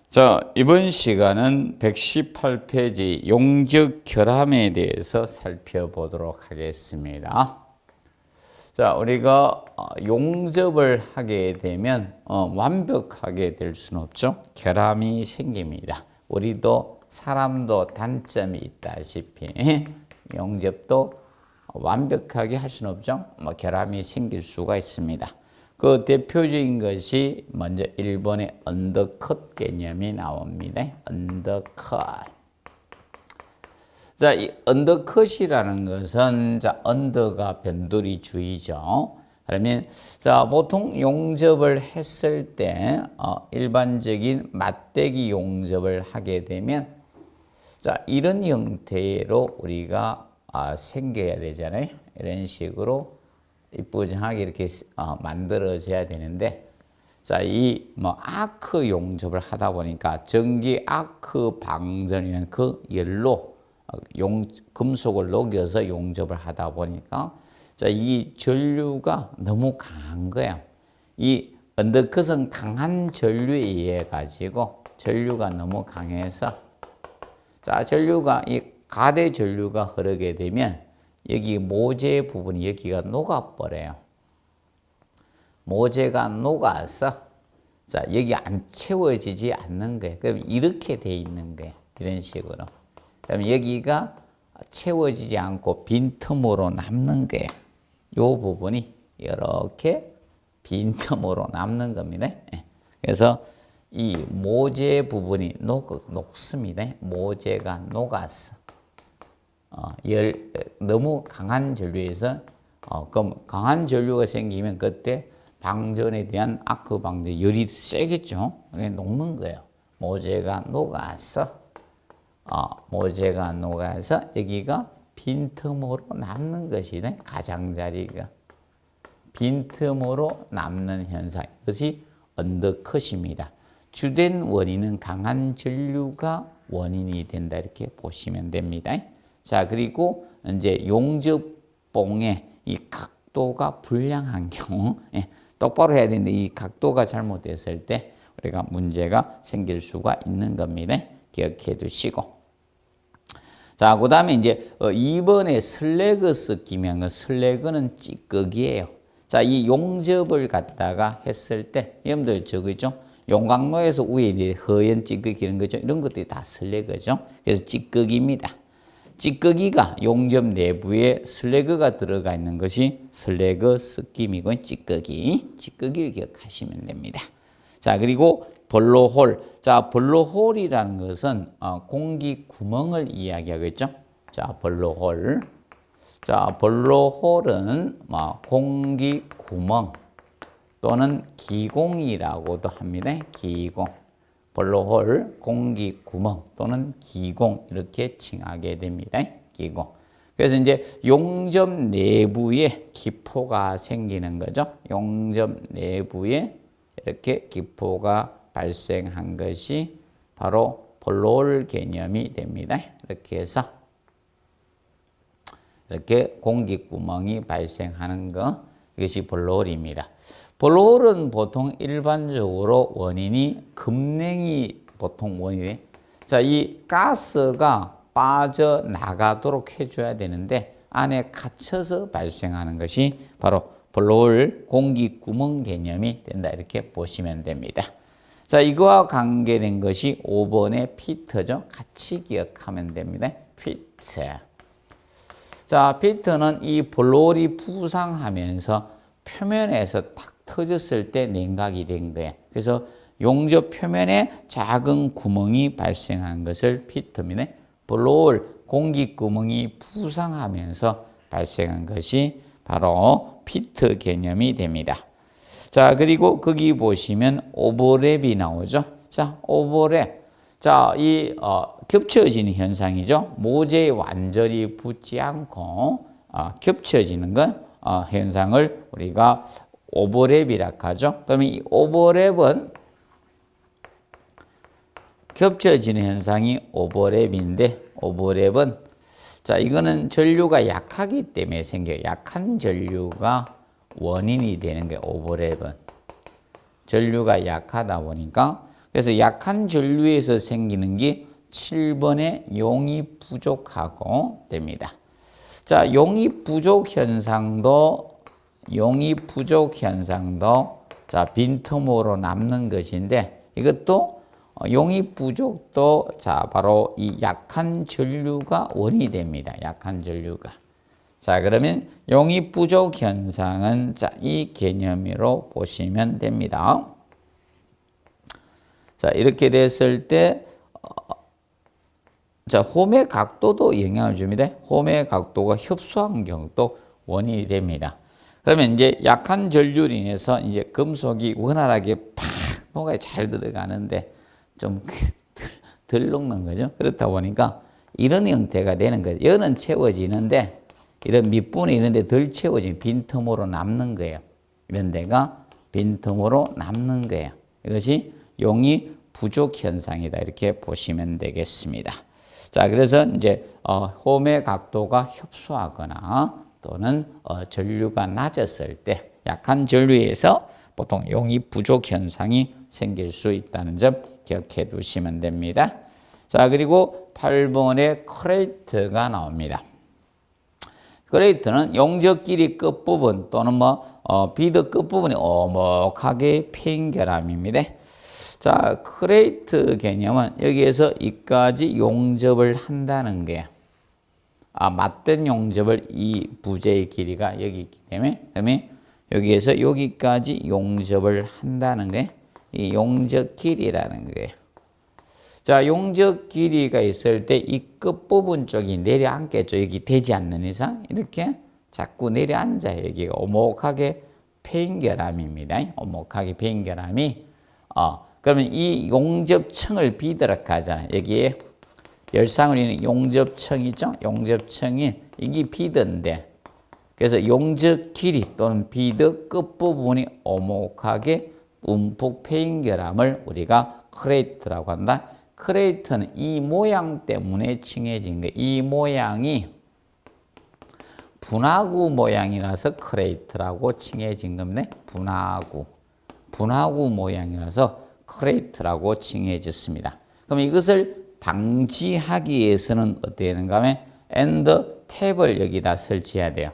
자, 이번 시간은 118페이지 용적 결함에 대해서 살펴보도록 하겠습니다. 자, 우리가 용접을 하게 되면 완벽하게 될 수는 없죠. 결함이 생깁니다. 우리도 사람도 단점이 있다시피 용접도 완벽하게 할 수는 없죠. 결함이 생길 수가 있습니다. 그 대표적인 것이 먼저 1번의 언더컷 개념이 나옵니다. 언더컷. 자, 이 언더컷이라는 것은 자, 언더가 변두리 주의죠. 그러면 자, 보통 용접을 했을 때 일반적인 맞대기 용접을 하게 되면 자, 이런 형태로 우리가 생겨야 되잖아요. 이런 식으로 이쁘장하게 이렇게 만들어져야 되는데, 자, 이 아크 용접을 하다 보니까 전기 아크 방전이면 그 열로 금속을 녹여서 용접을 하다 보니까 자, 이 전류가 너무 강한 거야. 이 언더컷은 강한 전류에 의해 가지고 전류가 너무 강해서 자, 전류가 이 가대 전류가 흐르게 되면 여기 모재 부분이 여기가 녹아버려요. 모재가 녹아서 자, 여기 안 채워지지 않는 거예요. 그럼 이렇게 돼 있는 거예요. 이런 식으로. 그럼 여기가 채워지지 않고 빈틈으로 남는 거예요. 이 부분이 이렇게 빈틈으로 남는 겁니다. 그래서 이 모재 부분이 녹습니다. 모재가 녹았어. 너무 강한 전류에서 그럼 강한 전류가 생기면 그때 방전에 대한 아크 방전 열이 세겠죠. 녹는 거예요. 모재가 녹아서 여기가 빈틈으로 남는 것이네. 가장자리가 빈틈으로 남는 현상. 이것이 언더컷입니다. 주된 원인은 강한 전류가 원인이 된다 이렇게 보시면 됩니다. 자, 그리고 이제 용접봉의 이 각도가 불량한 경우, 똑바로 해야 되는데 이 각도가 잘못됐을 때 우리가 문제가 생길 수가 있는 겁니다. 기억해 두시고. 자, 그 다음에 이제 2번에 슬래그 섞이면 그 슬래그는 찌꺼기예요. 자, 이 용접을 갖다가 했을 때, 여러분들 저거죠? 용광로에서 위에 허연 찌꺼기 이런 거죠? 이런 것들이 다 슬래그죠. 그래서 찌꺼기입니다. 찌꺼기가 용접 내부에 슬래그가 들어가 있는 것이 슬래그 섞임이고 찌꺼기를 기억하시면 됩니다. 자, 그리고 블로홀. 자, 블로홀이라는 것은 공기 구멍을 이야기하겠죠. 자, 블로홀. 자, 블로홀은 공기 구멍 또는 기공이라고도 합니다. 기공. 블로홀, 공기 구멍 또는 기공 이렇게 칭하게 됩니다. 기공. 그래서 이제 용접 내부에 기포가 생기는 거죠. 용접 내부에 이렇게 기포가 발생한 것이 바로 블로홀 개념이 됩니다. 이렇게 해서 이렇게 공기 구멍이 발생하는 거, 이것이 블로홀입니다. 블로홀은 보통 일반적으로 원인이 급냉이 보통 원인이. 자, 이 가스가 빠져나가도록 해줘야 되는데 안에 갇혀서 발생하는 것이 바로 블로홀 공기 구멍 개념이 된다 이렇게 보시면 됩니다. 자, 이거와 관계된 것이 5번의 피트죠. 같이 기억하면 됩니다. 피트. 자, 피트는 이 블로홀이 부상하면서 표면에서 탁 터졌을 때 냉각이 된 거예요. 그래서 용접 표면에 작은 구멍이 발생한 것을 피트입니다. 블로홀 공기 구멍이 부상하면서 발생한 것이 바로 피트 개념이 됩니다. 자, 그리고 거기 보시면 오버랩이 나오죠. 자, 오버랩. 자, 이 겹쳐지는 현상이죠. 모재에 완전히 붙지 않고 겹쳐지는 것 현상을 우리가 오버랩이라고 하죠. 그러면 이 오버랩은 겹쳐지는 현상이 오버랩인데 오버랩은 자, 이거는 전류가 약하기 때문에 생겨요. 약한 전류가 원인이 되는 게 오버랩은 전류가 약하다 보니까 그래서 약한 전류에서 생기는 게 7번의 용이 부족하고 됩니다. 자, 용이 부족 현상도 자, 빈틈으로 남는 것인데 이것도 용이 부족도 자, 바로 이 약한 전류가 원인이 됩니다. 약한 전류가. 자, 그러면 용이 부족 현상은 자, 이 개념으로 보시면 됩니다. 자, 이렇게 됐을 때 자, 홈의 각도도 영향을 줍니다. 홈의 각도가 협소한 경우도 원인이 됩니다. 그러면 이제 약한 전류로 인해서 이제 금속이 원활하게 팍 녹아 잘 들어가는데 좀 덜 녹는 거죠. 그렇다 보니까 이런 형태가 되는 거예요. 여는 채워지는데 이런 밑부분이 있는데 덜 채워지면 빈틈으로 남는 거예요. 이런 데가 빈틈으로 남는 거예요. 이것이 용이 부족 현상이다. 이렇게 보시면 되겠습니다. 자, 그래서 이제 홈의 각도가 협소하거나 또는 전류가 낮았을 때 약한 전류에서 보통 용이 부족 현상이 생길 수 있다는 점 기억해 두시면 됩니다. 자, 그리고 8번에 크레이트가 나옵니다. 크레이트는 용접 길이 끝부분 또는 비드 끝부분이 오목하게 패인 결함입니다. 자, 크레이트 개념은 여기에서 이까지 용접을 한다는 게 맞된 용접을 이 부재의 길이가 여기 있기 때문에 그러면 여기에서 여기까지 용접을 한다는 게 이 용접 길이라는 거예요. 자, 용접 길이가 있을 때 이 끝부분 쪽이 내려앉겠죠. 여기 되지 않는 이상 이렇게 자꾸 내려앉아요. 여기 오목하게 패인 결함입니다. 오목하게 패인 결함이 그러면 이 용접층을 비도록 하잖아요. 여기에 열상을 있는 용접층이죠. 용접층이 이게 비드인데 그래서 용접 길이 또는 비드 끝부분이 오목하게 움푹 패인 결함을 우리가 크레이트라고 한다. 크레이트는 이 모양 때문에 칭해진 거예요. 이 모양이 분화구 모양이라서 크레이트라고 칭해진 겁니다. 분화구 모양이라서 크레이트라고 칭해졌습니다. 그럼 이것을 방지하기 위해서는 어떻게 되는가 하면 엔드 탭을 여기다 설치해야 돼요.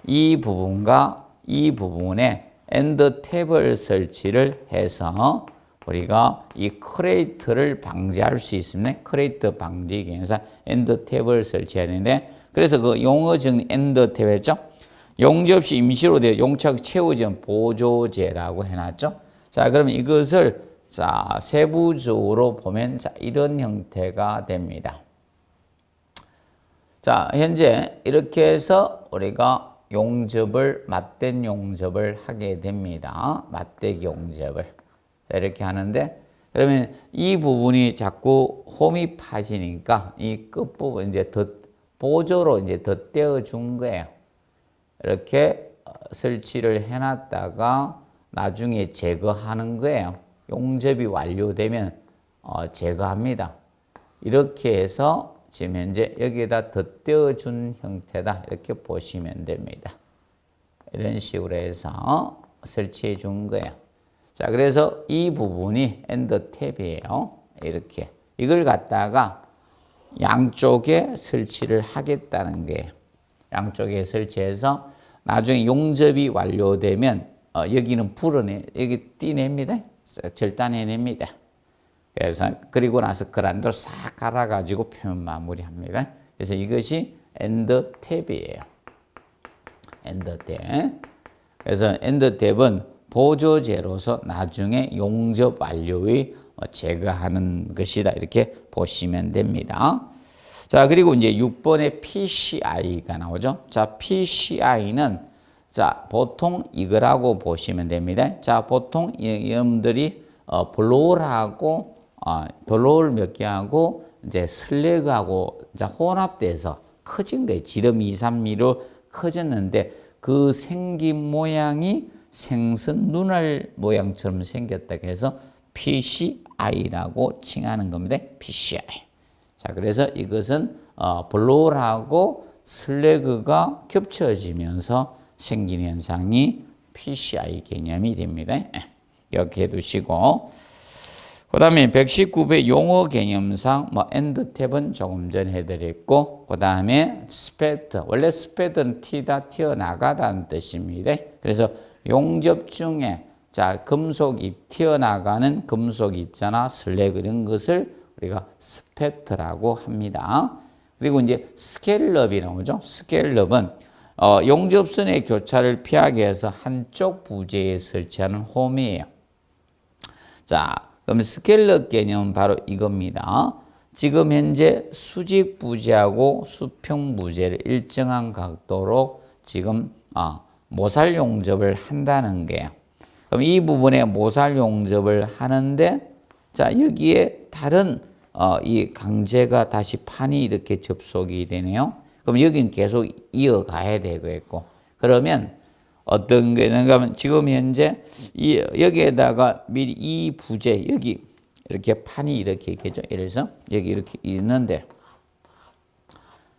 이 부분과 이 부분에 엔드 탭을 설치를 해서 우리가 이 크레이트를 방지할 수 있습니다. 크레이트 방지 기능사 엔드 탭을 설치해야 되는데 그래서 그 용어 정리 엔드 탭 했죠. 용접 시 임시로 되어 용착 채워진 보조제라고 해놨죠. 자, 그러면 이것을 자, 세부적으로 보면 자, 이런 형태가 됩니다. 자, 현재 이렇게 해서 우리가 맞댄 용접을 하게 됩니다. 맞대기 용접을. 자, 이렇게 하는데, 그러면 이 부분이 자꾸 홈이 파지니까 이 끝부분 이제 보조로 이제 덧대어 준 거예요. 이렇게 설치를 해놨다가 나중에 제거하는 거예요. 용접이 완료되면 제거합니다. 이렇게 해서 지금 현재 여기에다 덧대어 준 형태다. 이렇게 보시면 됩니다. 이런 식으로 해서 설치해 준 거예요. 자, 그래서 이 부분이 엔드 탭이에요. 이렇게. 이걸 갖다가 양쪽에 설치를 하겠다는 거예요. 양쪽에 설치해서 나중에 용접이 완료되면 여기는 여기 띄냅니다. 절단해냅니다. 그래서 그리고 나서 그란도 싹 갈아가지고 표면 마무리합니다. 그래서 이것이 엔드 탭이에요. 엔드 탭. 그래서 엔드 탭은 보조제로서 나중에 용접 완료의 제거하는 것이다. 이렇게 보시면 됩니다. 자, 그리고 이제 6번에 PCI가 나오죠. 자, PCI는 자, 보통 이거라고 보시면 됩니다. 자, 보통 여러분들이 블로우를 몇 개 하고 이제 슬래그하고 혼합돼서 커진 거예요. 지름 2, 3mm로 커졌는데 그 생긴 모양이 생선 눈알 모양처럼 생겼다고 해서 PCI라고 칭하는 겁니다. PCI. 자, 그래서 이것은 블로우하고 슬래그가 겹쳐지면서 생긴 현상이 PCI 개념이 됩니다. 이렇게 해두시고 그다음에 119배 용어 개념상 뭐 엔드 탭은 조금 전에 해드렸고, 그다음에 스패드, 원래 스패드는 튀다, 튀어나가다는 뜻입니다. 그래서 용접 중에 자 금속입, 튀어나가는 금속 입자나 슬랙 이런 것을 우리가 스패트라고 합니다. 그리고 이제 스켈럽이 나오죠. 스켈럽은 용접선의 교차를 피하기 위해서 한쪽 부재에 설치하는 홈이에요. 자, 그럼 스켈럽 개념은 바로 이겁니다. 지금 현재 수직 부재하고 수평 부재를 일정한 각도로 지금 모살 용접을 한다는 거예요. 그럼 이 부분에 모살 용접을 하는데, 자 여기에 다른 이 강제가 다시 판이 이렇게 접속이 되네요. 그럼 여기는 계속 이어가야 되겠고, 그러면 어떤 게는가 하면 지금 현재 여기에다가 미리 이 부재 여기 이렇게 판이 이렇게 있겠죠. 예를 들어서 여기 이렇게 있는데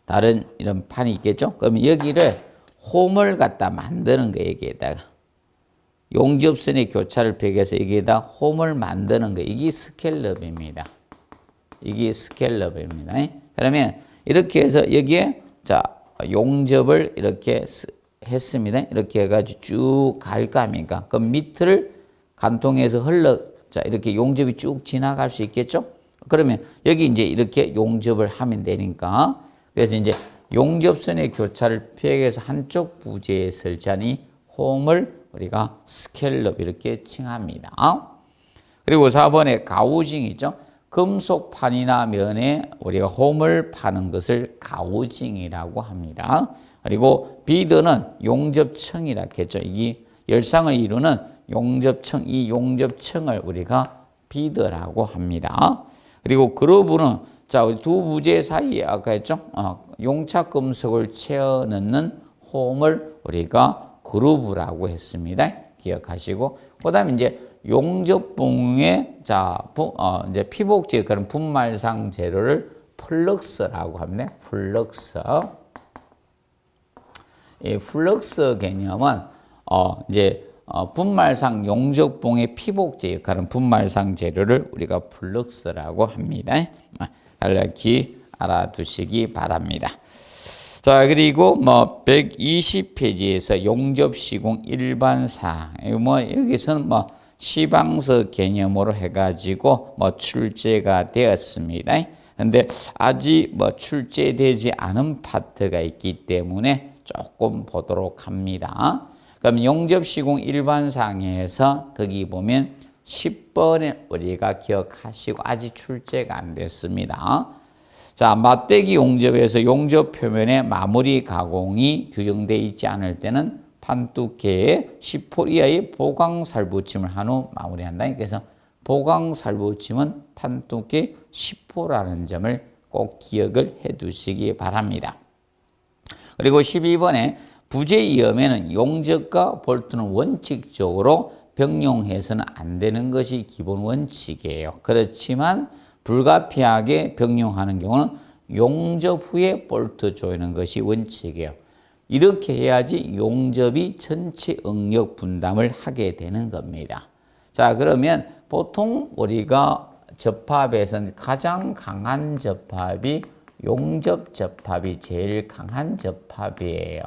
다른 이런 판이 있겠죠. 그러면 여기를 홈을 갖다 만드는 거예요. 여기에다가 용접선의 교차를 펴기해서 여기에다 홈을 만드는 거예요. 이게 스켈럽입니다. 이게 스켈럽입니다. 그러면 이렇게 해서 여기에 자 용접을 이렇게 했습니다. 이렇게 해가지고 쭉 갈 거 아닙니까? 그럼 밑을 관통해서 자 이렇게 용접이 쭉 지나갈 수 있겠죠? 그러면 여기 이제 이렇게 용접을 하면 되니까, 그래서 이제 용접선의 교차를 피해서 한쪽 부재에 설치한 이 홈을 우리가 스켈럽 이렇게 칭합니다. 그리고 4번에 가우징 있죠? 금속판이나 면에 우리가 홈을 파는 것을 가우징이라고 합니다. 그리고 비드는 용접청이라 했죠. 이게 열상을 이루는 용접청, 이 용접청을 우리가 비드라고 합니다. 그리고 그루브는 자 두 부재 사이에 아까 했죠. 용착 금속을 채워 넣는 홈을 우리가 그루브라고 했습니다. 기억하시고, 그다음에 이제 용접봉에 이제 피복제 그런 분말상 재료를 플럭스라고 합니다. 플럭스. 이 플럭스 개념은 이제 분말상 용접봉의 피복제 역할은 분말상 재료를 우리가 플럭스라고 합니다. 간략히 알아두시기 바랍니다. 자, 그리고 뭐 120페이지에서 용접 시공 일반사항, 여기서는 시방서 개념으로 해가지고 출제가 되었습니다. 근데 아직 출제되지 않은 파트가 있기 때문에 조금 보도록 합니다. 그럼 용접 시공 일반사항에서 거기 보면 10번에 우리가 기억하시고 아직 출제가 안 됐습니다. 자, 맞대기 용접에서 용접 표면의 마무리 가공이 규정되어 있지 않을 때는 판두께에 10호 이하의 보강살붙임을 한 후 마무리한다. 그래서 보강살붙임은 판두께 10호라는 점을 꼭 기억을 해 두시기 바랍니다. 그리고 12번에 부재이염에는 용접과 볼트는 원칙적으로 병용해서는 안 되는 것이 기본 원칙이에요. 그렇지만 불가피하게 병용하는 경우는 용접 후에 볼트 조이는 것이 원칙이에요. 이렇게 해야지 용접이 전체 응력 분담을 하게 되는 겁니다. 자, 그러면 보통 우리가 접합에서는 가장 강한 접합이 용접 접합이 제일 강한 접합이에요.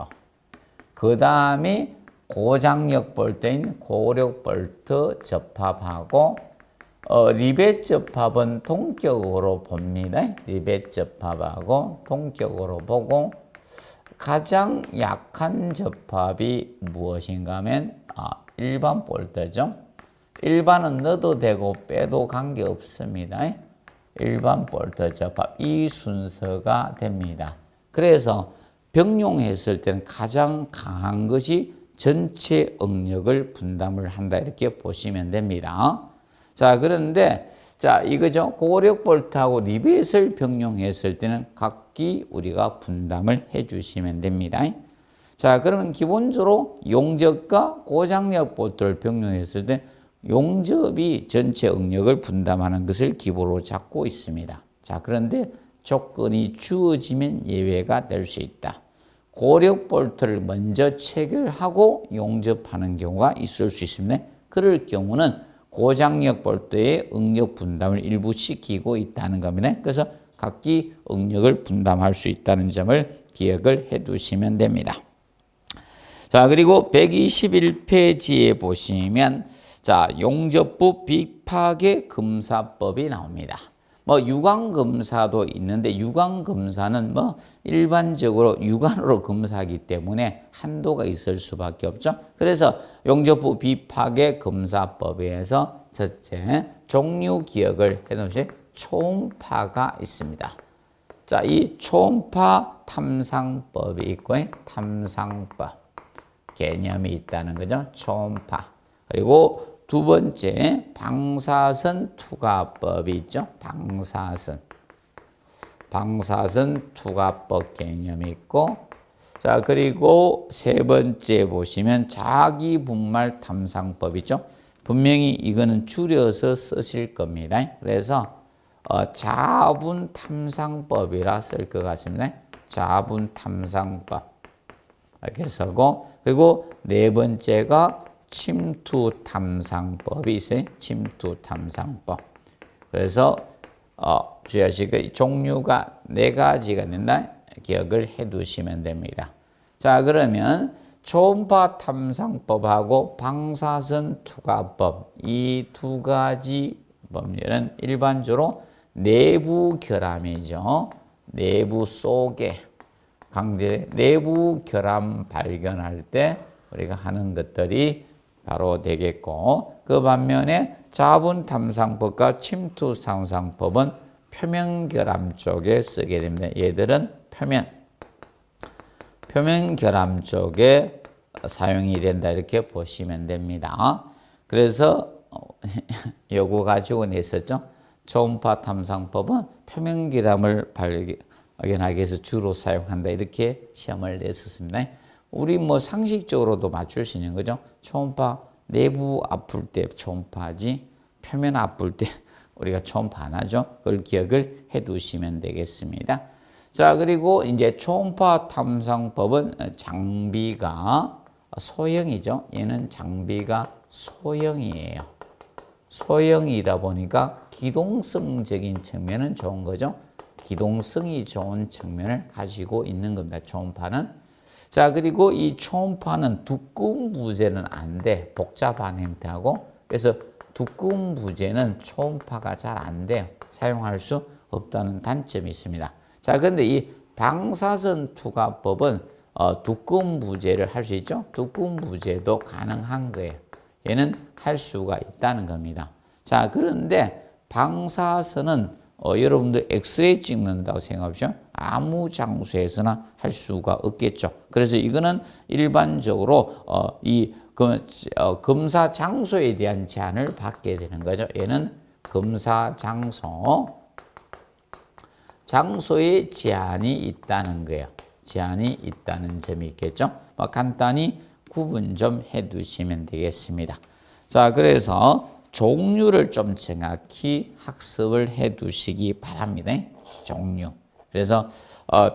그 다음에 고장력 볼트인 고력 볼트 접합하고 리벳 접합은 동격으로 봅니다. 리벳 접합하고 동격으로 보고, 가장 약한 접합이 무엇인가 하면 일반 볼트죠. 일반은 넣어도 되고 빼도 관계없습니다. 일반 볼트 접합, 이 순서가 됩니다. 그래서 병용했을 때는 가장 강한 것이 전체 응력을 분담을 한다, 이렇게 보시면 됩니다. 자, 그런데 이거죠. 고력 볼트하고 리벳을 병용했을 때는 각기 우리가 분담을 해 주시면 됩니다. 자, 그러면 기본적으로 용접과 고장력 볼트를 병용했을 때 용접이 전체 응력을 분담하는 것을 기본으로 잡고 있습니다. 자, 그런데 조건이 주어지면 예외가 될 수 있다. 고력 볼트를 먼저 체결하고 용접하는 경우가 있을 수 있습니다. 그럴 경우는 고장력 볼트의 응력 분담을 일부 시키고 있다는 겁니다. 그래서 각기 응력을 분담할 수 있다는 점을 기억을 해 두시면 됩니다. 자, 그리고 121페이지에 보시면 자, 용접부 비파괴 검사법이 나옵니다. 뭐 유광검사도 있는데 유광검사는 뭐 일반적으로 육안으로 검사하기 때문에 한도가 있을 수밖에 없죠. 그래서 용접부 비파괴 검사법에서 첫째 종류 기억을 해놓으세요. 초음파가 있습니다. 자, 이 초음파 탐상법이 있고 탐상법 개념이 있다는 거죠. 초음파. 그리고 두 번째 방사선 투과법이 있죠. 방사선 투과법 개념이 있고, 자, 그리고 세 번째 보시면 자기분말 탐상법이죠. 분명히 이거는 줄여서 쓰실 겁니다. 그래서 자분 탐상법이라 쓸 것 같습니다. 자분 탐상법 이렇게 쓰고, 그리고 네 번째가 침투 탐상법이 있어요. 침투 탐상법. 그래서 주의하실 거 종류가 네 가지가 된다. 기억을 해 두시면 됩니다. 자, 그러면 초음파 탐상법하고 방사선 투과법 이 두 가지 법률은 일반적으로 내부 결함이죠. 내부 속에 강제 내부 결함 발견할 때 우리가 하는 것들이 바로 되겠고, 그 반면에 자분 탐상법과 침투 탐상법은 표면 결함 쪽에 쓰게 됩니다. 얘들은 표면 결함 쪽에 사용이 된다 이렇게 보시면 됩니다. 그래서 요거 가지고 냈었죠. 초음파 탐상법은 표면 결함을 발견하기 위해서 주로 사용한다 이렇게 시험을 냈었습니다. 우리 뭐 상식적으로도 맞출 수 있는 거죠. 초음파 내부 아플 때 초음파하지 표면 아플 때 우리가 초음파 안 하죠. 그걸 기억을 해 두시면 되겠습니다. 자, 그리고 이제 초음파 탐상법은 장비가 소형이죠. 얘는 장비가 소형이에요. 소형이다 보니까 기동성적인 측면은 좋은 거죠. 기동성이 좋은 측면을 가지고 있는 겁니다. 초음파는. 자, 그리고 이 초음파는 두꺼운 부재는 안 돼. 복잡한 형태하고. 그래서 두꺼운 부재는 초음파가 잘 안 돼요. 사용할 수 없다는 단점이 있습니다. 자, 그런데 이 방사선 투과법은 두꺼운 부재를 할 수 있죠. 두꺼운 부재도 가능한 거예요. 얘는 할 수가 있다는 겁니다. 자, 그런데 방사선은 여러분들 엑스레이 찍는다고 생각하시죠? 아무 장소에서나 할 수가 없겠죠. 그래서 이거는 일반적으로 검사 장소에 대한 제한을 받게 되는 거죠. 얘는 검사 장소에 제한이 있다는 거예요. 제한이 있다는 점이 있겠죠. 간단히 구분 좀 해두시면 되겠습니다. 자, 그래서 종류를 좀 정확히 학습을 해 두시기 바랍니다. 종류. 그래서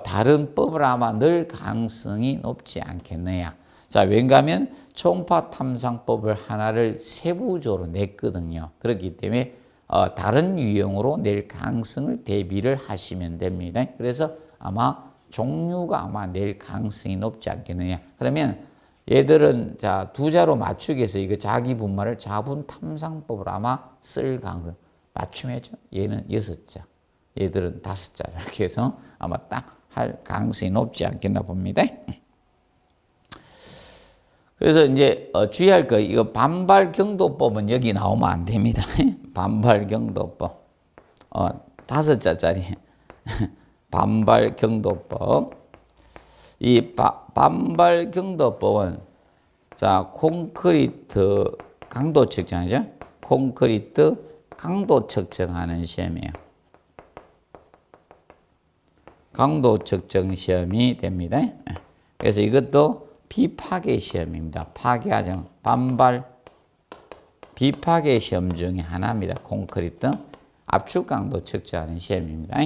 다른 법을 아마 늘 가능성이 높지 않겠느냐. 자, 왜냐하면 초음파 탐상법을 하나를 세부적으로 냈거든요. 그렇기 때문에 다른 유형으로 낼 가능성을 대비를 하시면 됩니다. 그래서 아마 종류가 아마 낼 가능성이 높지 않겠느냐. 그러면 얘들은 자, 두 자로 맞추기 위해서 이거 자기분말을 자분 탐상법으로 아마 쓸 가능성 맞춤이죠. 얘는 6자, 얘들은 5자 이렇게 해서 아마 딱 할 가능성이 높지 않겠나 봅니다. 그래서 이제 주의할 거 이거 반발 경도법은 여기 나오면 안 됩니다. 반발 경도법 5자짜리 반발 경도법. 이 반발 경도법은 자, 콘크리트 강도 측정이죠. 콘크리트 강도 측정하는 시험이에요. 강도 측정 시험이 됩니다. 그래서 이것도 비파괴 시험입니다. 파괴하정 반발 비파괴 시험 중에 하나입니다. 콘크리트 압축 강도 측정하는 시험입니다.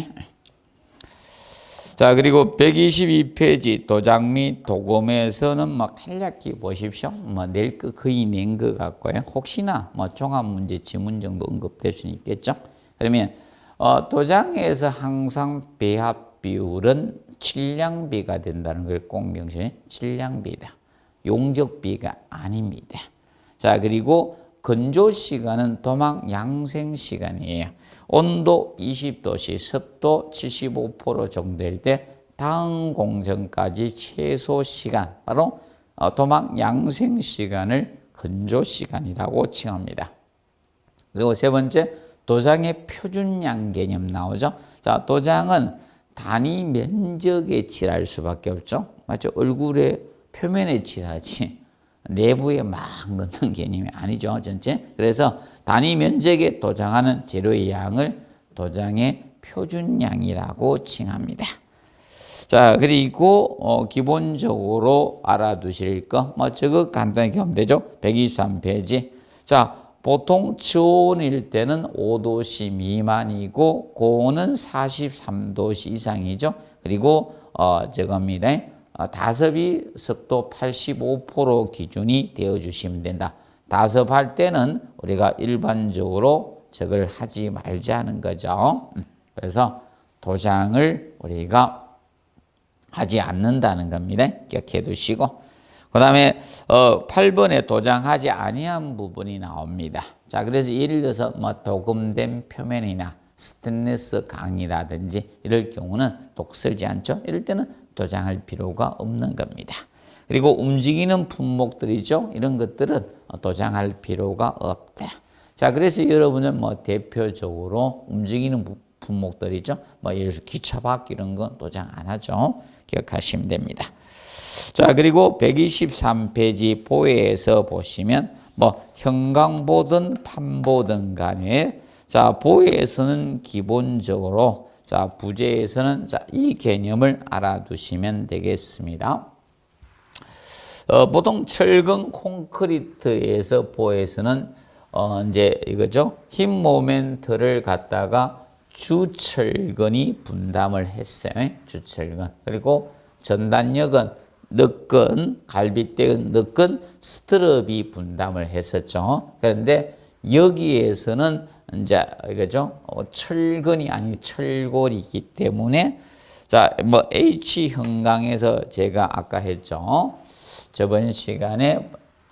자, 그리고 122페이지 도장 및 도금에서는 뭐 간략히 보십시오. 뭐 낼 거 거의 낸 것 같고요. 혹시나 뭐 종합 문제 지문 정도 언급될 수는 있겠죠. 그러면 도장에서 항상 배합 비율은 칠량비가 된다는 걸 꼭 명심해. 칠량비다. 용적비가 아닙니다. 자, 그리고 건조 시간은 도막 양생 시간이에요. 온도 20도씨, 습도 75% 정도 될 때 다음 공정까지 최소 시간, 바로 도막 양생 시간을 건조 시간이라고 칭합니다. 그리고 세 번째, 도장의 표준량 개념 나오죠. 자, 도장은 단위 면적에 칠할 수밖에 없죠. 맞죠? 얼굴에 표면에 칠하지 내부에 막 넣는 개념이 아니죠. 전체. 그래서 단위 면적에 도장하는 재료의 양을 도장의 표준량이라고 칭합니다. 자, 그리고 기본적으로 알아두실 거, 뭐 저거 간단하게 하면 되죠. 123페이지. 자, 보통 저온일 때는 5도씨 미만이고 고온은 43도씨 이상이죠. 그리고 저겁니다. 다습이 습도 85% 기준이 되어 주시면 된다. 다습할 때는 우리가 일반적으로 저걸 하지 말자는 거죠. 그래서 도장을 우리가 하지 않는다는 겁니다. 기억해 두시고. 그 다음에 8번에 도장하지 아니한 부분이 나옵니다. 자, 그래서 예를 들어서 뭐 도금된 표면이나 스테인리스 강이라든지 이럴 경우는 독설지 않죠. 이럴 때는 도장할 필요가 없는 겁니다. 그리고 움직이는 품목들이죠. 이런 것들은 도장할 필요가 없다. 자, 그래서 여러분은 뭐 대표적으로 움직이는 품목들이죠. 뭐 예를 들어서 기차 바퀴 이런 건 도장 안 하죠. 기억하시면 됩니다. 자, 그리고 123페이지 보혜에서 보시면 뭐 형광보든 판보든 간에 자, 보혜에서는 기본적으로 자, 부재에서는 자, 이 개념을 알아두시면 되겠습니다. 보통 철근 콘크리트에서 보혜에서는 이제 이거죠. 힘 모멘트를 갖다가 주철근이 분담을 했어요. 주철근. 그리고 전단력은 느끈, 갈빗대의 느끈 스트럽이 분담을 했었죠. 그런데 여기에서는 이제 이거죠. 철근이 아닌 철골이기 때문에 자, 뭐 H 형광에서 제가 아까 했죠. 저번 시간에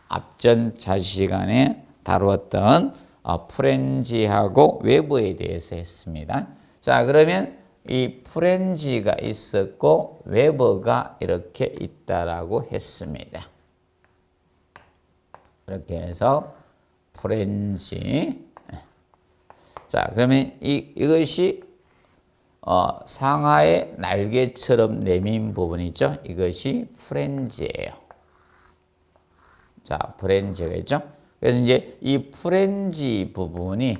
앞전 시간에 다루었던 프렌지하고 웨버에 대해서 했습니다. 자, 그러면 이 프렌지가 있었고 웨버가 이렇게 있다라고 했습니다. 이렇게 해서 프렌지. 자, 그러면 이것이 상하의 날개처럼 내민 부분이죠. 이것이 프렌지예요. 자, 프렌지겠죠. 그래서 이제 이 프렌지 부분이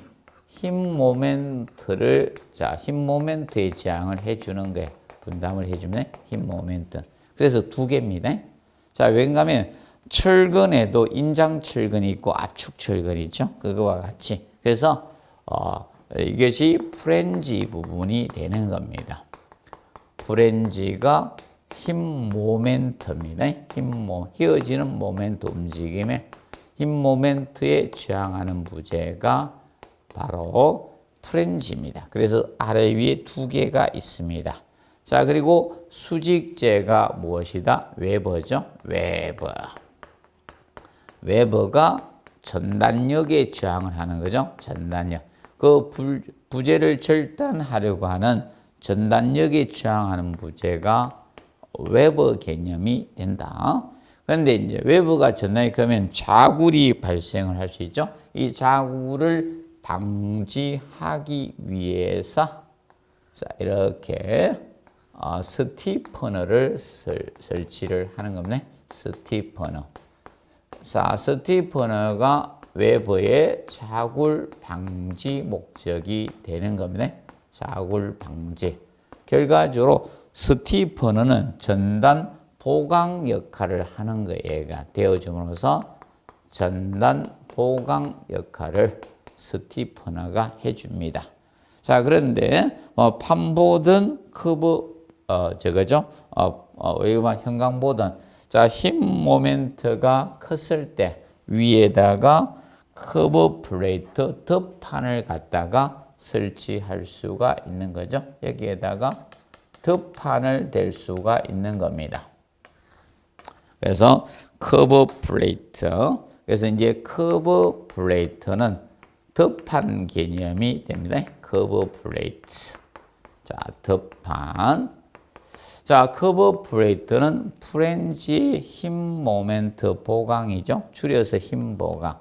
힘 모멘트를 힘 모멘트의 지향을 해주는 거예요. 분담을 해주면 힘 모멘트. 그래서 두 개입니다. 자, 왜냐하면 철근에도 인장 철근이 있고 압축 철근이 있죠. 그거와 같이. 그래서 이것이 프렌지 부분이 되는 겁니다. 프렌지가 힘 모멘트입니다. 휘어지는 모멘트 움직임에 힘 모멘트에 저항하는 부재가 바로 프렌지입니다. 그래서 아래 위에 두 개가 있습니다. 자, 그리고 수직재가 무엇이다? 웨버죠. 웨버. 웨버가 전단력에 저항을 하는 거죠. 전단력. 그 부재를 절단하려고 하는 전단력에 저항하는 부재가 웨버 개념이 된다. 그런데 이제 웨버가 전단이 그러면 자굴이 발생을 할 수 있죠. 이 자굴을 방지하기 위해서 자, 이렇게 스티퍼너를 설치를 하는 겁니다. 스티퍼너. 자, 스티퍼너가 웨버의 자굴 방지 목적이 되는 겁니다. 자굴 방지. 결과적으로 스티퍼너는 전단 보강 역할을 하는 거예요. 되어줌으로써 전단 보강 역할을 스티퍼너가 해줍니다. 자, 그런데 판보든 커브 저거죠. 외관 형광보다 자, 힘 모멘트가 컸을 때 위에다가 커브 플레이트 덮판을 갖다가 설치할 수가 있는 거죠. 여기에다가 덮판을 댈 수가 있는 겁니다. 그래서 커브 플레이트. 그래서 이제 커브 플레이트는 덮판 개념이 됩니다. 커브 플레이트. 자, 덮판. 자, 커브 플레이트는 프렌지 힘 모멘트 보강이죠. 줄여서 힘 보강.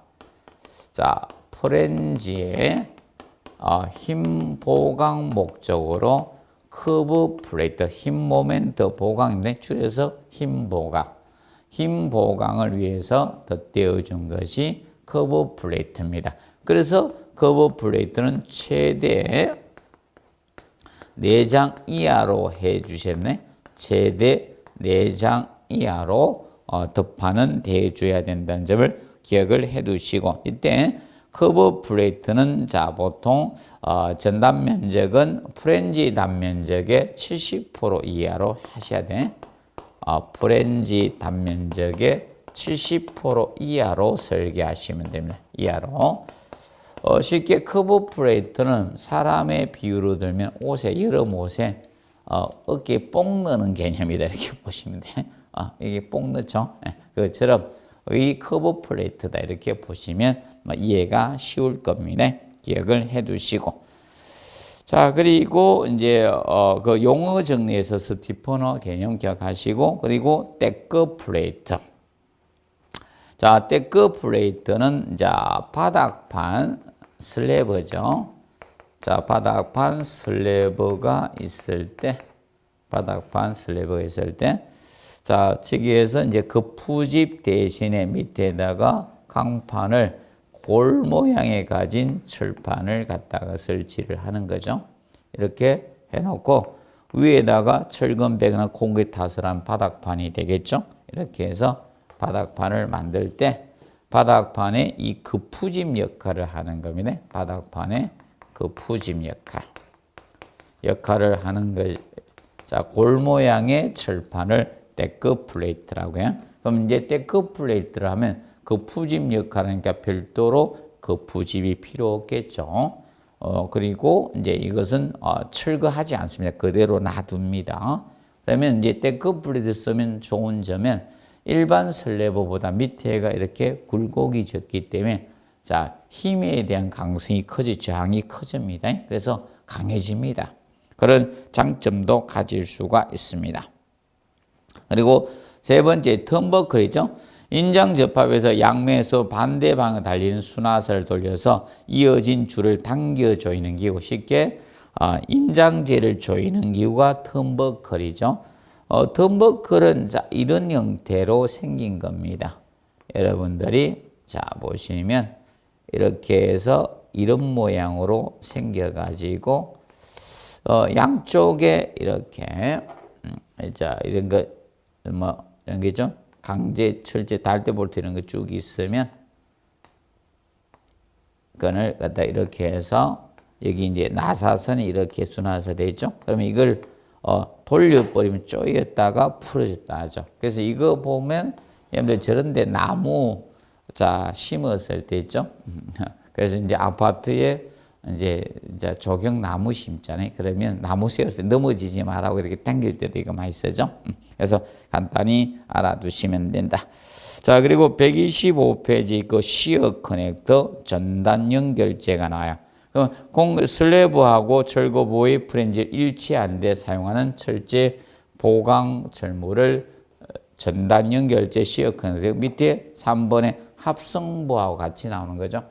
자, 프렌지의 힘 보강 목적으로 커브 플레이트 힘 모멘트 보강인데 줄여서 힘 보강. 힘 보강을 위해서 덧대어 준 것이 커브 플레이트입니다. 그래서 커브 플레이트는 최대 4장 이하로 해 주셨네. 최대 4장 이하로 덮판은 대줘야 된다는 점을 기억을 해 두시고, 이때 커브 플레이트는 자 보통 전단 면적은 프렌지 단면적의 70% 이하로 하셔야 돼. 프렌지 단면적의 70% 이하로 설계하시면 됩니다. 이하로. 쉽게 커브 플레이트는 사람의 비유로 들면 옷에, 여름 옷에 어깨에 뽕 넣는 개념이다 이렇게 보시면 돼. 이게 뽕 넣죠. 그것처럼 이 커브 플레이트다 이렇게 보시면 이해가 쉬울 겁니다. 기억을 해 두시고. 자, 그리고 이제 그 용어 정리에서 스티퍼너 개념 기억하시고, 그리고 데크 플레이트. 자, 데크 플레이트는 자 바닥판 슬래브죠. 자, 바닥판 슬래브가 있을 때, 자, 저기에서 이제 그 푸집 대신에 밑에다가 강판을 골 모양에 가진 철판을 갖다가 설치를 하는 거죠. 이렇게 해놓고 위에다가 철근백이나 콘크리트 탓을 한 바닥판이 되겠죠. 이렇게 해서 바닥판을 만들 때 바닥판에 이 급푸집 역할을 하는 겁니다. 바닥판에 급푸집 역할을 하는 거. 자, 골 모양의 철판을 데크 플레이트라고 해요. 그럼 이제 데크 플레이트를 하면 급푸집 역할이니까 별도로 급푸집이 필요 없겠죠. 그리고 이제 이것은 철거하지 않습니다. 그대로 놔둡니다. 그러면 이제 데크 플레이트 쓰면 좋은 점은 일반 슬래브보다 밑에가 이렇게 굴곡이 적기 때문에 자, 힘에 대한 강성이 저항이 커집니다. 그래서 강해집니다. 그런 장점도 가질 수가 있습니다. 그리고 세 번째 턴버클이죠. 인장 접합에서 양면에서 반대 방향을 달리는 순화선을 돌려서 이어진 줄을 당겨 조이는 기구, 쉽게 인장재를 조이는 기구가 턴버클이죠. 턴버클은 자, 이런 형태로 생긴 겁니다. 여러분들이 자 보시면 이렇게 해서 이런 모양으로 생겨가지고 양쪽에 이렇게 자 이런 거 이런 게죠. 강제, 철제, 달대, 볼트 이런 거 쭉 있으면 그걸 갖다 이렇게 해서 여기 이제 나사선이 이렇게 순화서 되죠. 그러면 이걸 돌려버리면 쪼였다가 풀어졌다 하죠. 그래서 이거 보면 여러분들 저런데 나무 자 심었을 때 있죠. 그래서 이제 아파트에 이제 조경 나무 심잖아요. 그러면 나무 세울 때 넘어지지 말라고 이렇게 당길 때도 이거 많이 쓰죠. 그래서 간단히 알아두시면 된다. 자, 그리고 125페이지 그 시어 커넥터 전단 연결재가 나와요. 그럼 슬래브하고 철거보의 프렌지를 일치하는 데 사용하는 철제 보강 철물을 전단 연결재 시어 커넥터 밑에 3번에 합성부하고 같이 나오는 거죠.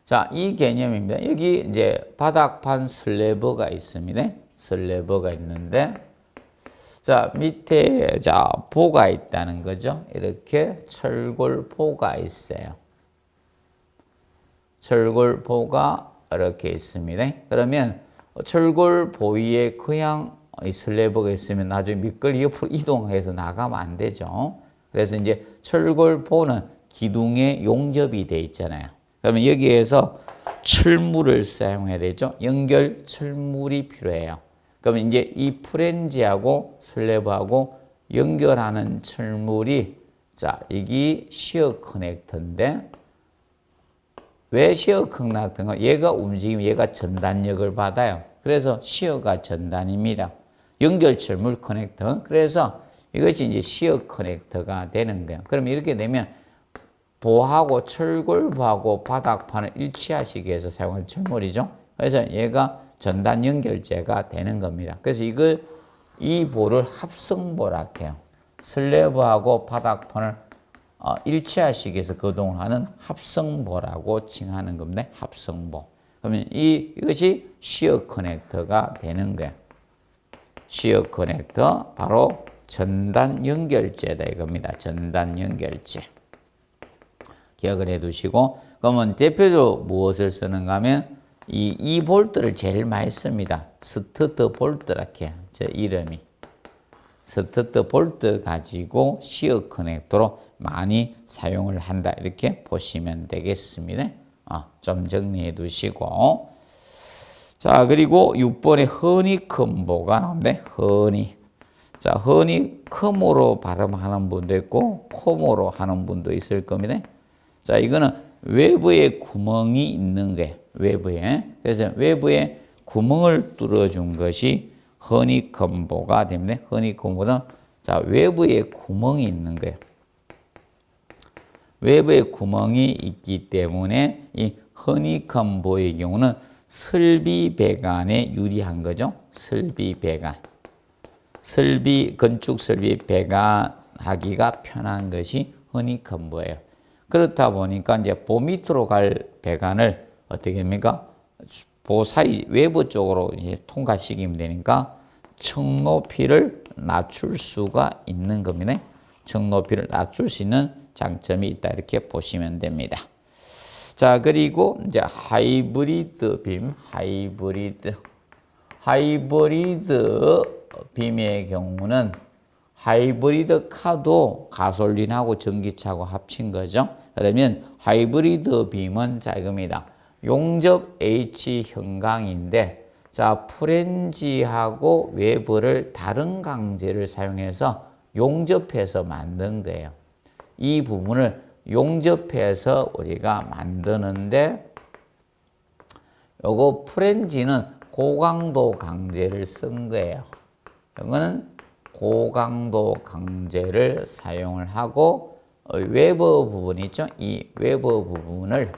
자, 이 개념입니다. 여기 이제 바닥판 슬래브가 있습니다. 슬래브가 있는데, 자, 밑에 자, 보가 있다는 거죠. 이렇게 철골보가 있어요. 철골보가 이렇게 있습니다. 그러면 철골보 위에 그냥 이 슬래브가 있으면 나중에 미끌 옆으로 이동해서 나가면 안 되죠. 그래서 이제 철골보는 기둥에 용접이 돼 있잖아요. 그러면 여기에서 철물을 사용해야 되죠. 연결 철물이 필요해요. 그러면 이제 이 프렌지하고 슬래브하고 연결하는 철물이 자, 이게 시어 커넥터인데 왜 시어 커넥터인가? 얘가 움직이면 얘가 전단력을 받아요. 그래서 시어가 전단입니다. 연결 철물 커넥터. 그래서 이것이 이제 시어 커넥터가 되는 거예요. 그럼 이렇게 되면 보하고 철골보하고 바닥판을 일치하시기 위해서 사용한 철물이죠. 그래서 얘가 전단 연결제가 되는 겁니다. 그래서 이 볼을 합성보라 해요. 슬래브하고 바닥판을 일치하시기 위해서 거동을 하는 합성보라고 칭하는 겁니다. 합성보. 그러면 이것이 시어 커넥터가 되는 거예요. 시어 커넥터 바로 전단 연결제다 이겁니다. 전단 연결제. 기억을 해 두시고, 그러면 대표적으로 무엇을 쓰는가 하면 이 볼트를 제일 많이 씁니다. 스터트 볼트라게 제 이름이. 스터트 볼트 가지고 시어 커넥터로 많이 사용을 한다. 이렇게 보시면 되겠습니다. 좀 정리해 두시고. 자, 그리고 6번에 허니콤보가 나오는데, 자, 허니컴으로 발음하는 분도 있고, 콤으로 하는 분도 있을 겁니다. 자, 이거는 외부에 구멍이 있는 거예요. 외부에. 그래서 외부에 구멍을 뚫어준 것이 허니콤보가 됩니다. 허니콤보는 자, 외부에 구멍이 있는 거예요. 외부에 구멍이 있기 때문에 이 허니콤보의 경우는 설비배관에 유리한 거죠. 설비배관. 건축 설비 배관하기가 편한 것이 허니콤보예요. 그렇다 보니까 이제 보 밑으로 갈 배관을 어떻게 됩니까? 보 사이 외부 쪽으로 이제 통과시키면 되니까 층 높이를 낮출 수가 있는 겁니다. 층 높이를 낮출 수 있는 장점이 있다 이렇게 보시면 됩니다. 자, 그리고 이제 하이브리드 빔, 하이브리드 빔의 경우는 하이브리드 카도 가솔린하고 전기차하고 합친 거죠. 그러면 하이브리드 빔은 자 이겁니다. 용접 H 형광인데 자 프렌지하고 웨버를 다른 강제를 사용해서 용접해서 만든 거예요. 이 부분을 용접해서 우리가 만드는데 요거 프렌지는 고강도 강제를 쓴 거예요. 이거는 고강도 강제를 사용을 하고 웨버 부분 있죠? 이 웨버 부분을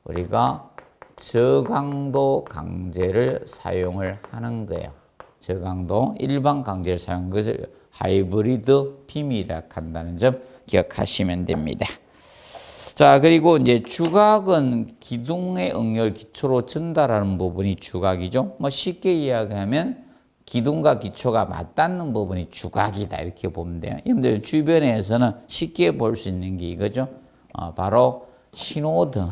우리가 저강도 강제를 사용을 하는 거예요. 저강도 일반 강제를 사용한 것을 하이브리드 빔이라 한다는 점 기억하시면 됩니다. 자, 그리고 이제 주각은 기둥의 응열 기초로 전달하는 부분이 주각이죠. 뭐 쉽게 이야기하면 기둥과 기초가 맞닿는 부분이 주각이다 이렇게 보면 돼요. 여러분들 주변에서는 쉽게 볼 수 있는 게 이거죠. 바로 신호등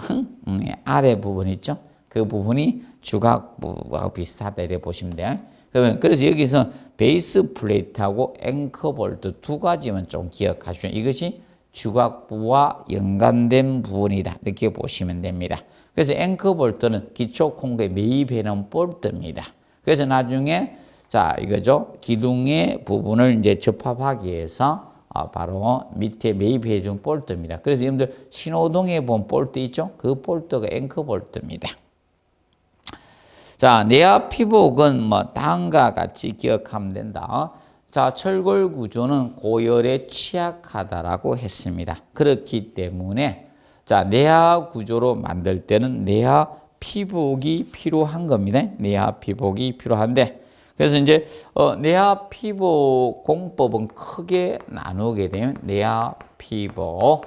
아래 부분 있죠. 그 부분이 주각부와 비슷하다 이렇게 보시면 돼요. 그래서 여기서 베이스 플레이트하고 앵커 볼트 두 가지만 좀 기억하시면 이것이 주각부와 연관된 부분이다 이렇게 보시면 됩니다. 그래서 앵커 볼트는 기초 콩고에 매입해놓은 볼트입니다. 그래서 나중에 자 이거죠. 기둥의 부분을 이제 접합하기 위해서 바로 밑에 매입해 준 볼트입니다. 그래서 여러분들 신호등에 본 볼트 있죠? 그 볼트가 앵커 볼트입니다. 자, 내압 피복은 뭐 다음과 같이 기억하면 된다. 자, 철골 구조는 고열에 취약하다라고 했습니다. 그렇기 때문에 자, 내압 구조로 만들 때는 내압 피복이 필요한 겁니다. 내압 피복이 필요한데 그래서 이제 내압 피복 공법은 크게 나누게 되면 내압 피복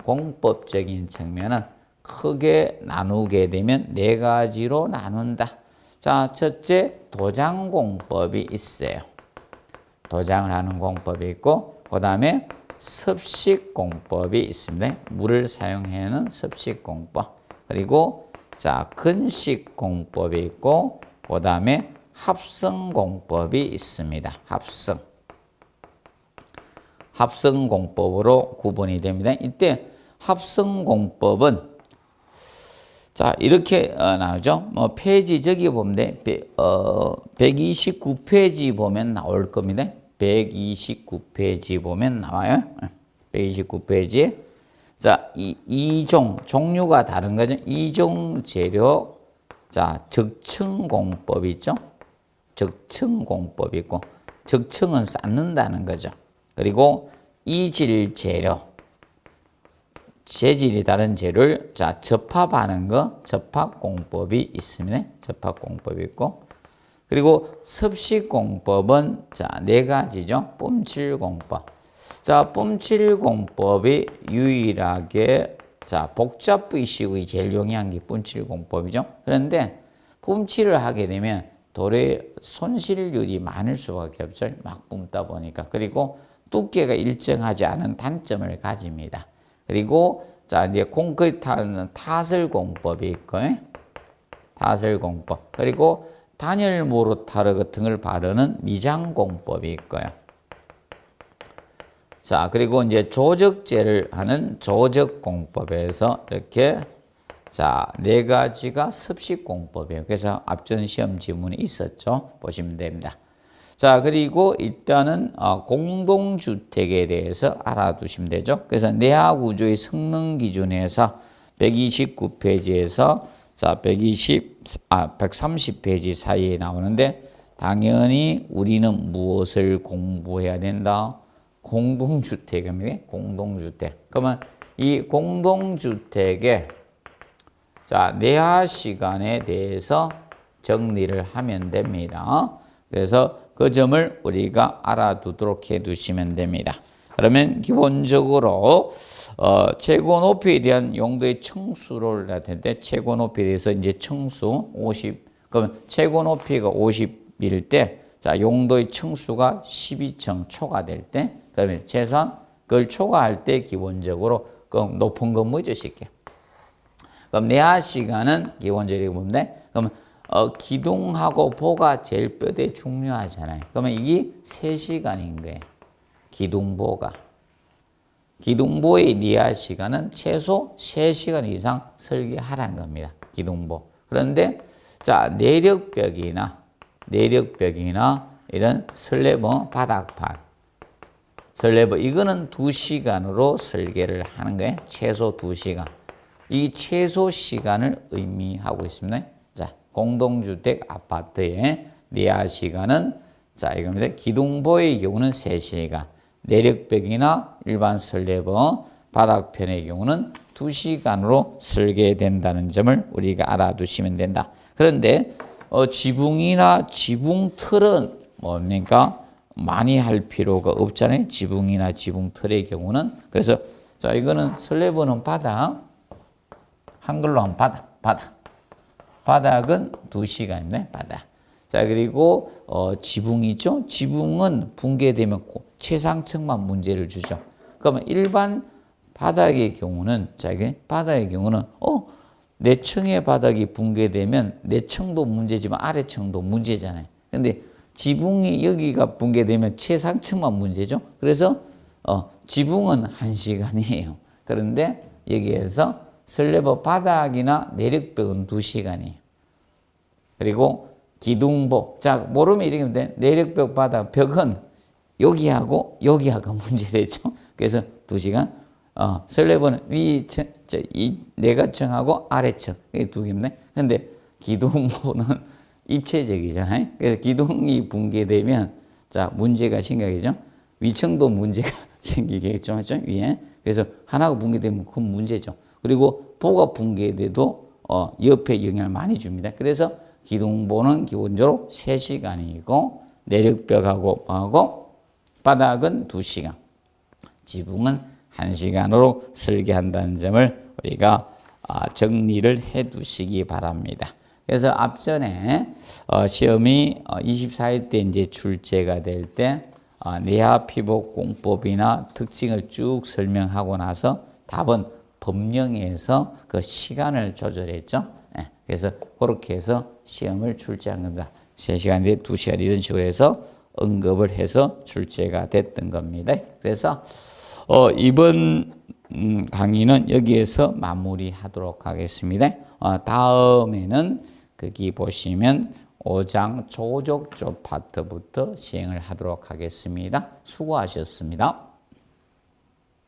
공법적인 측면은 크게 나누게 되면 네 가지로 나눈다. 자, 첫째 도장 공법이 있어요. 도장을 하는 공법이 있고 그 다음에 습식 공법이 있습니다. 물을 사용하는 습식 공법. 그리고 자 근식 공법이 있고 그 다음에 합성 공법이 있습니다. 합성 공법으로 구분이 됩니다. 이때 합성 공법은 자, 이렇게 나오죠. 뭐 페이지 저기 보면 돼. 129페이지 보면 나올 겁니다. 129페이지 보면 나와요. 129페이지에. 자, 이종, 종류가 다른 거죠. 이종 재료. 자, 적층공법이 있죠. 적층공법이 있고, 적층은 쌓는다는 거죠. 그리고 이질 재료. 재질이 다른 재료를 자 접합하는 거 접합공법이 있습니다. 접합공법이 있고 그리고 섭식공법은 자 네 가지죠. 뿜칠공법. 자 뿜칠공법이 유일하게 자 복잡부위식의 제일 용이한 게 뿜칠공법이죠. 그런데 뿜칠을 하게 되면 돌의 손실률이 많을 수밖에 없죠. 막 뿜다 보니까. 그리고 두께가 일정하지 않은 단점을 가집니다. 그리고 자 이제 콘크리트는 타설공법이 있고 타설공법 그리고 단열 모르타르 같은 걸 바르는 미장공법이 있고요. 자 그리고 이제 조적제를 하는 조적공법에서 이렇게 자 네 가지가 습식공법이에요. 그래서 앞전 시험 지문이 있었죠. 보시면 됩니다. 자 그리고 일단은 공동주택에 대해서 알아두시면 되죠. 그래서 내화구조의 성능 기준에서 129페이지에서 자 130페이지 사이에 나오는데 당연히 우리는 무엇을 공부해야 된다? 공동주택입니다. 공동주택. 그러면 이 공동주택의 자 내화 시간에 대해서 정리를 하면 됩니다. 그래서 그 점을 우리가 알아두도록 해두시면 됩니다. 그러면 기본적으로 최고 높이에 대한 용도의 층수를 할 텐데 최고 높이에 대해서 이제 층수 50 그러면 최고 높이가 50일 때 자 용도의 층수가 12층 초과될 때 그러면 최소한 그걸 초과할 때 기본적으로 그 높은 거 뭐죠 쉽게. 그럼 내화 시간은 기본적으로 보면 그러면 기둥하고 보가 제일 뼈대 중요하잖아요. 그러면 이게 3시간인 거예요. 기둥보가. 기둥보의 내화 시간은 최소 3시간 이상 설계하라는 겁니다. 기둥보. 그런데 자 내력벽이나 이런 슬래버 바닥판 슬래버 이거는 2시간으로 설계를 하는 거예요. 최소 2시간. 이 최소 시간을 의미하고 있습니다. 자, 공동주택 아파트의 내화 시간은 자, 이겁니다. 기둥보의 경우는 3시간, 내력벽이나 일반 슬래버, 바닥편의 경우는 2시간으로 설계된다는 점을 우리가 알아두시면 된다. 그런데 지붕이나 지붕틀은 뭡니까? 많이 할 필요가 없잖아요. 지붕이나 지붕틀의 경우는. 그래서 자, 이거는 슬래버는 바닥, 한글로 하면 바닥은 2시간입니다. 바닥. 자, 그리고 지붕이죠. 지붕은 붕괴되면 최상층만 문제를 주죠. 그러면 일반 바닥의 경우는 자, 이게 바닥의 경우는 내 층의 바닥이 붕괴되면 내 층도 문제지만 아래 층도 문제잖아요. 근데 지붕이 여기가 붕괴되면 최상층만 문제죠. 그래서 지붕은 1시간이에요. 그런데 여기에서 슬래버 바닥이나 내력벽은 2시간이에요. 그리고 기둥보. 자, 모르면 이렇게 하면 돼. 내력벽 바닥, 벽은 여기하고 문제되죠. 그래서 2시간. 슬래버는 위층, 내가층하고 아래층. 이게 2개입니다. 근데 기둥보는 입체적이잖아요. 그래서 기둥이 붕괴되면 자, 문제가 심각해져. 위층도 문제가 생기겠죠. 맞죠? 위에. 그래서 하나가 붕괴되면 그건 문제죠. 그리고 보가 붕괴돼도 옆에 영향을 많이 줍니다. 그래서 기둥보는 기본적으로 3시간이고 내력벽하고 바닥은 2시간, 지붕은 1시간으로 설계한다는 점을 우리가 정리를 해 두시기 바랍니다. 그래서 앞전에 시험이 24회 때 이제 출제가 될 때 내화 피복 공법이나 특징을 쭉 설명하고 나서 답은 법령에서 그 시간을 조절했죠. 네. 그래서 그렇게 해서 시험을 출제한 겁니다. 3시간, 2시간 이런 식으로 해서 언급을 해서 출제가 됐던 겁니다. 그래서 이번 강의는 여기에서 마무리하도록 하겠습니다. 다음에는 거기 보시면 5장 조적조 파트부터 시행을 하도록 하겠습니다. 수고하셨습니다.